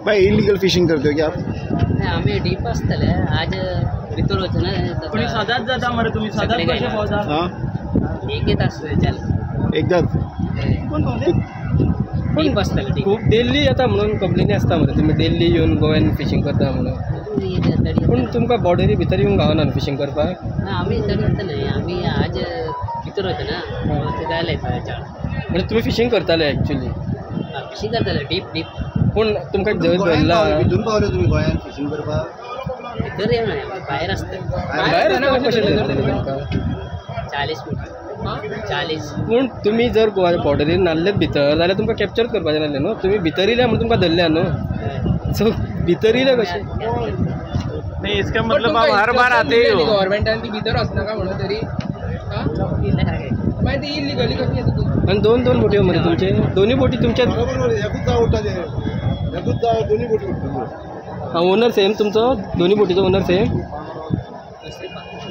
भाई illegal fishing करते हो क्या आप? नाही आम्ही डीप असतले आज भितर होतो ना तुम्ही सदाच जाता मरे तुम्ही सदाच सगळे कसे काही पावता हां एक येत असतो चल एकदाच डीप असतले डीप खूप डेली येता म्हणून कंप्लेनी असता मरे तुम्ही डेली येऊन गोव्यान फिशिंग करता म्हणून पण तुमकां बॉर्डरी भितर येऊन गावना फिशिंग करपाक ना आम्ही तरी होतं नाही आम्ही आज भितर होतो ना ते जायला येतो चाळ म्हणजे तुम्ही फिशिंग करताले ॲक्च्युली फिशिंग करताले डीप डीप पूण तुमकां जर धरला भितून पावले तुम्ही गोंयान फिशिंग करपाक? भितर येऊ नाही बाहेर असतं भायर असताना कशें धरतले तुमकां 40 मीटर 40 पूण तुमी जर गोवा बॉर्डरीन नासलेत भितर जाल्यार तुमकां कॅप्चर करपाचें नासलें न्हू तुमी भितर येयल्या म्हणून तुमकां धरल्या न्हू सो भितर येयले कशें नहीं इसका मतलब आप हर बार आते ही हो गव्हर्नमेंटान ती भितर वचनाका म्हणून तरी मागीर ती इलिगली कशी येता तूं आनी दोन बोटी मरे तुमचे दोन्ही बोटी तुमच्या ओनर सेम तुमचो दोन्ही बोटीचो ओनर सेम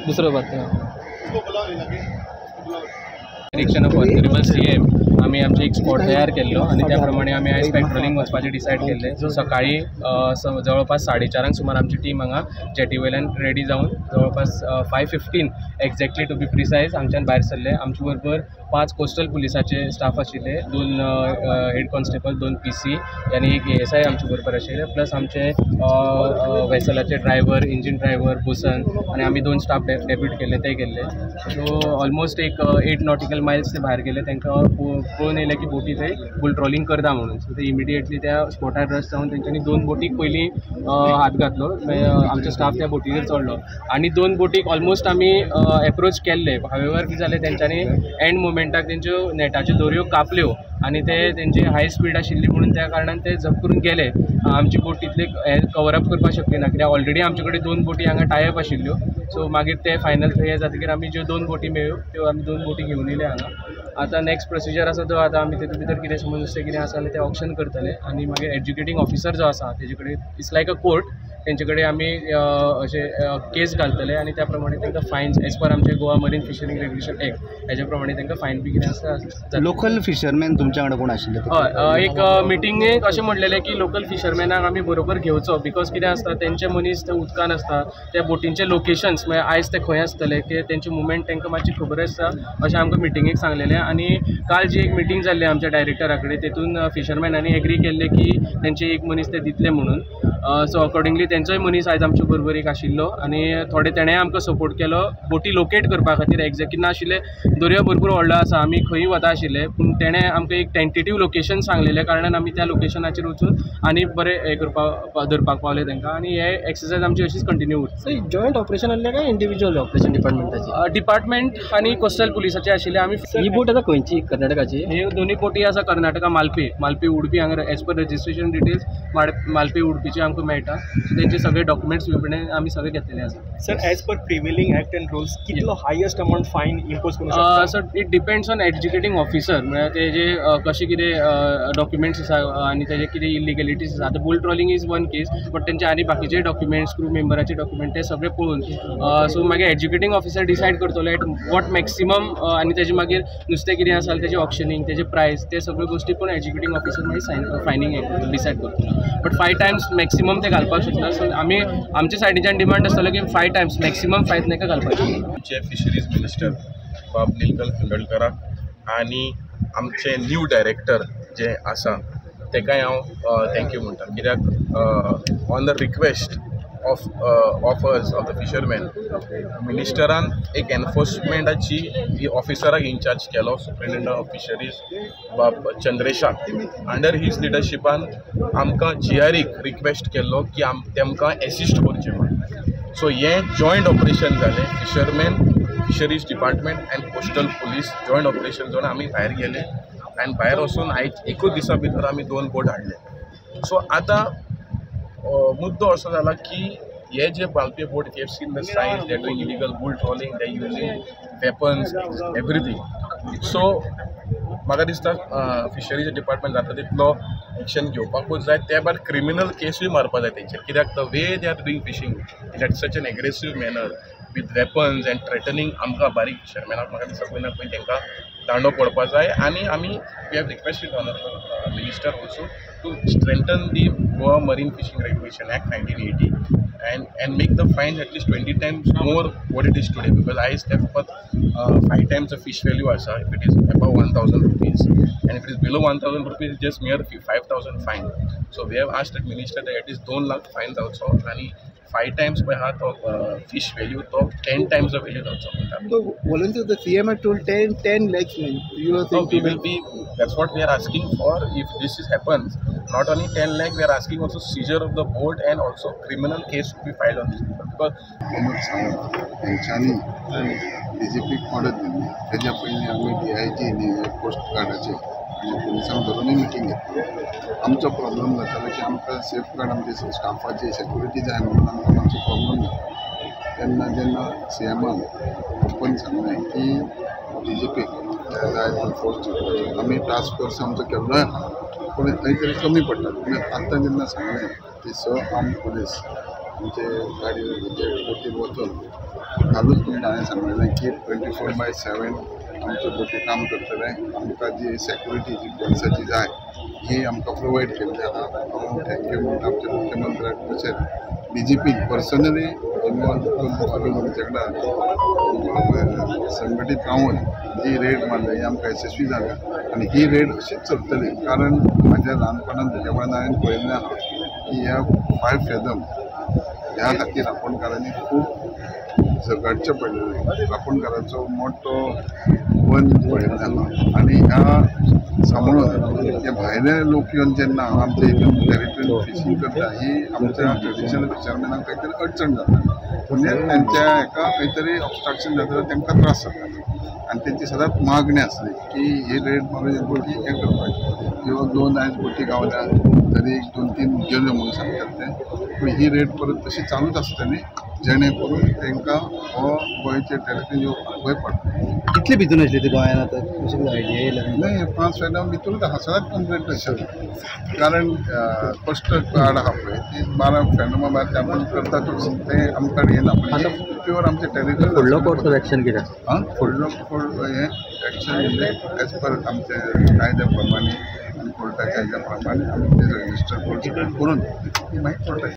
दुसरो बात निरीक्षण ऑफ ऑनरेबल CM आम्ही आमचे एक स्पॉट तयार केल्लो आणि त्याप्रमाणे आम्ही आयज पेट्रोलिंग वचपाचें डिसायड केल्लें. सो सकाळी जवळपास 4:30 सुमार आमची टीम हांगा जेटी वयल्यान रेडी जावन जवळपास 5:15 एक्झॅक्टली टू बी प्रिसायज हांगच्यान भायर सरले. आमचे बरोबर 5 कोस्टल पुलिसाचे स्टाफ आशिल्ले, 2 हेड कॉन्स्टेबल, 2 PC आनी एक ASI आमचे बरोबर आशिल्ले, प्लस आमचे वेसलाचे ड्रायव्हर, इंजीन ड्रायव्हर, बोसन आनी आमी 2 स्टाफ डेब्यूट केले ते गेल्ले. सो ऑलमोस्ट एक 8 नॉटिकल मायल्स ते भायर गेले. तांकां पळोवन येयलें की बोटी थंय बुल ट्रॉलिंग करता म्हणून. सो ते इमिडिएटली त्या स्पॉटार रश जावन तेंच्यांनी 2 बोटीक पयलीं हात घातलो. आमचो स्टाफ त्या बोटीचेर चडलो आनी 2 बोटीक ऑलमोस्ट आमी एप्रोच केल्ले. हावेवर कितें जालें तेंच्यांनी एंड मोमेंटाक तेंच्यो नेटाच्यो दोरयो कापल्यो आनी ते तेंची हाय स्पीड आशिल्ली म्हणून त्या कारणान ते झप करून गेले. आमची बोट तितले हे कवर अप करपाक शकली ना कित्याक ऑलरेडी आमचे कडेन 2 बोटी हांगा टायअप आशिल्ल्यो. सो मागीर ते फायनल थंय जातकीर आमी ज्यो 2 बोटी मेळ्ळ्यो त्यो आमी 2 बोटी घेवन येयले हांगा. आतां नेक्स्ट प्रोसिजर आसा तो आतां आमी तेतूंत भितर कितें समज नुस्तें कितें आसा जाल्यार ते ऑप्शन करतले आनी मागीर एज्युकेटींग ऑफिसर जो आसा तेजे कडेन इट्स लायक अ कोर्ट तेंचे कडेन आमी अशें केस घालतले आनी त्या प्रमाणे तांकां फायन्स एज पर आमचे गोवा मरीन फिशरींग रेग्युलेशन एक्ट हेजे प्रमाणे तांकां फायन बी कितें आसा. लोकल फिशरमॅन तुमच्या कडेन कोण आशिल्ले? हय एक मिटिंगेक अशें म्हणलेलें की लोकल फिशरमॅनाक आमी बरोबर घेवचो बिकॉज कितें आसता तेंचे मनीस ते उदकान आसता, त्या बोटींचे लोकेशन्स म्हळ्यार आयज ते खंय आसतले की तेंचे मुवमेंट तांकां मातशी खबर आसता अशें आमकां मिटिंगेक सांगलेलें. आनी काल जी एक मिटींग जाल्ली आमच्या डायरेक्टरा कडेन तेतून फिशरमॅनांनी एग्री केल्लें की तेंचे एक मनीस ते दितले म्हणून. सो अकॉर्डिंगली तेंचोय मनीस आयज आमचे बरोबर एक आशिल्लो आनी थोडे तेणें आमकां सपोर्ट केलो बोटी लोकेट करपा खातीर. एग्जॅक्टली नाशिल्ले दर्या भरपूर व्हडलो आसा, आमी खंयी वता आशिल्ले पूण तेणें आमकां एक टेंटेटीव लोकेशन सांगलेल्या कारणान आमी त्या लोकेशनाचेर वचून आनी बरें हें करपाक धरपाक पावले तांकां आनी हे एक्सरसायज आमची अशीच कंटिन्यू उरता. जॉयंट ऑपरेशन आसलें काय इंडिविज्युअल ऑपरेशन डिपार्टमेंटाची? डिपार्टमेंट आनी कोस्टल पुलिसाचे आशिल्ले. आमी ही बोट आतां खंयची कर्नाटकाची? हे दोन्ही बोटी आसा कर्नाटका मालपी उडपी हांगा एज पर रजिस्ट्रेशन डिटेल्स मालपी उडपीचे आमकां मेळटा. सो तेंचे सगळे डॉक्युमेंट्स आमी सगळे घेतलेले आसा. Sir as per prevailing act and rules कितलो हायेस्ट अमाउंट फायन इम्पोज करूं so it depends on adjudicating officer म्हळ्यार तेजे कशें कितें डॉक्युमेंट्स आसा आनी तेजे कितें इलिगलिटीज आसा. आतां bull trawling is one case but तेंचे आनी बाकीचे डॉक्युमेंट्स क्रू मेंबराचे डॉक्युमेंट ते सगळे पळोवन सो मागीर एज्युकेटींग ऑफिसर डिसायड करतलो एट वॉट मॅक्सिमम आनी तेजे मागीर नुस्तें कितें आसा तेजे ऑप्शनींग तेजे प्रायस ते सगळ्यो गोश्टी पूण एज्युकेटींग ऑफिसर मागीर फायनींग हें डिसायड करतलो. बट 5 टायम्स मॅक्सिमम ते घालपाक शकता. सो आमी आमच्या सायडीच्यान डिमांड आसतलो की 5 टायम्स मॅक्सिमम फायन ताका घालपाचें. आमचे फिशरीज मिनिस्टर बाब निलकंठ हंगलकराक आनी आमचे न्यू डायरेक्टर जे आसा ताकाय हांव थँक्यू म्हणटा कित्याक on the request of offers of the fisherman मिनिस्टरान एक एनफोर्समेंटाची ऑफिसराक इन्चार्ज केलो सुप्रिंटेंडंट ऑफ फिशरीज बाब चंद्रेशाक. अंडर हीज लिडरशिपान आमकां GREक रिक्वेस्ट केल्लो की तेमकां एसिस्ट करचें म्हणून. सो हें जॉयंट ऑपरेशन जालें fisherman fisheries department end coastal police joint operation जावन आमी भायर गेले आनी भायर वचून आयज एकूच दिसा भितर आमी 2 बोट हाडले. सो आतां मुद्दो असो जाला की हे जे बालपी boat you have seen the signs they doing illegal bull trawling they using weapons everything. So म्हाका दिसता फिशरीज डिपार्टमेंट जाता तितलो एक्शन घेवपाकूच जाय. त्या भायर क्रिमिनल केसूय मारपा जाय तेंचेर कित्याक the way they are doing fishing in at such an aggressive manner with weapons end threatening आमकां बारीक फिशरमॅनाक म्हाका दिसता पळय ना पळय तांकां दांडो पडपा जाय. आनी आमी we have requested honourable minister also to strengthen the Goa Marine Fishing Regulation Act 1980 and make the fines at least 20 times more what it is today, because ice theft 5 times the fish value asa if it is above 1,000 rupees, and if it is below 1,000 rupees it's just mere 5,000 fine. So we have asked the minister that at least 2 lakh fines also, and 5 times by half of fish value, so 10 times the value also. So volunteer the CM had told 10 lakhs. You are So saying we will be, that's what we are asking for. If this is happens, not only 10 lakh, we are asking also seizure of the boat and also criminal case to be filed on these people, because तेंच्यांनी DGP मदत दिली. तेज्या पयलीं आमी DIG नी coast गार्डाचे आनी पुलिसांक धरूनय meeting घेतली. आमचो प्रॉब्लम जातालो की आमकां सेफ गार्ड आमचे स्टाफाची सेक्युरिटी जाय म्हणून आमकां आमचो प्रॉब्लम जाता. जेन्ना CMान ओपन सांगलें की DGP जाय तो फोर्स दिवपाची, आमी टास्क फोर्स आमचो केल्लोय आहा, पूण थंय तरी कमी पडटा. पूण आतां जेन्ना सांगलें की आर्म पुलीस आमचे गाडी बोटीर वचून कालूच मिनीट हांवें सांगलेलें की 24/7 आमच्यो बोटी काम करतले. आमकां जी सेक्युरिटी जी पुलिसाची जाय ही आमकां प्रोवायड केल्ली आहा. हांव थँक्यू म्हणटा आमच्या मुख्यमंत्र्याक, तशेंच DGP पर्सनली इनवॉल्व करून आमचे कडेन संघटीत रावन जी रेड मारली ही आमकां यशस्वी जाल्या, आनी ही रेड अशीच चलतली. कारण म्हाज्या ल्हानपणांत तेज्या वेळार हांवें पळयल्लें आहा की ह्या 5 फेदम ह्या खातीर रापणकारांनी खूब झगडचें पडलेलें. रापणकाराचो मोठो बंद पळयल्लो आहा, आनी ह्या सांबाळून हे भायले लोक येवन जेन्ना आमच्या हितून टॅरिटरी फिशींग करता ही आमच्या ट्रेडिशनल फिशरमॅनांक खंय तरी अडचण जाता. म्हणजे त्यांच्या हाका खंय तरी ऑब्स्ट्रक्शन जाता, तांकां त्रास जाता. आनी तेंची सदांच मागणी आसली की ही रेड मारून बोटी हें करपाची. किंवा 2 आयज बोटी गावल्या तरी 2-3 गेल्यो म्हणून सांगतात ते. पूण ही रेड परत तशी चालूच आसतली, जेणे करून तांकां हो गोंयचे टॅरिटरी येवपाक भंय पडटा. कितले भितून आसले ते गोंयांत आतां कशें आयडिया येयला? नाही 5 फेदम भितरूच आहा, सदांच कंप्लेंट अशें. कारण फस्ट कार्ड आहा पळय ती 12 फेदमा भायर ते आपूण करतातूच, ते आमकां येना. पूण प्युअर आमचे टॅरिटरी फुडलो कोर्स ऑफ एक्शन कितें? फुडलो हें एक्शन म्हणजे एज पर आमचे कायद्या प्रमाणे आनी कोर्टाच्या हेज्या प्रमाणे आमी ते रजिस्टर करून ती मागीर कोर्टाची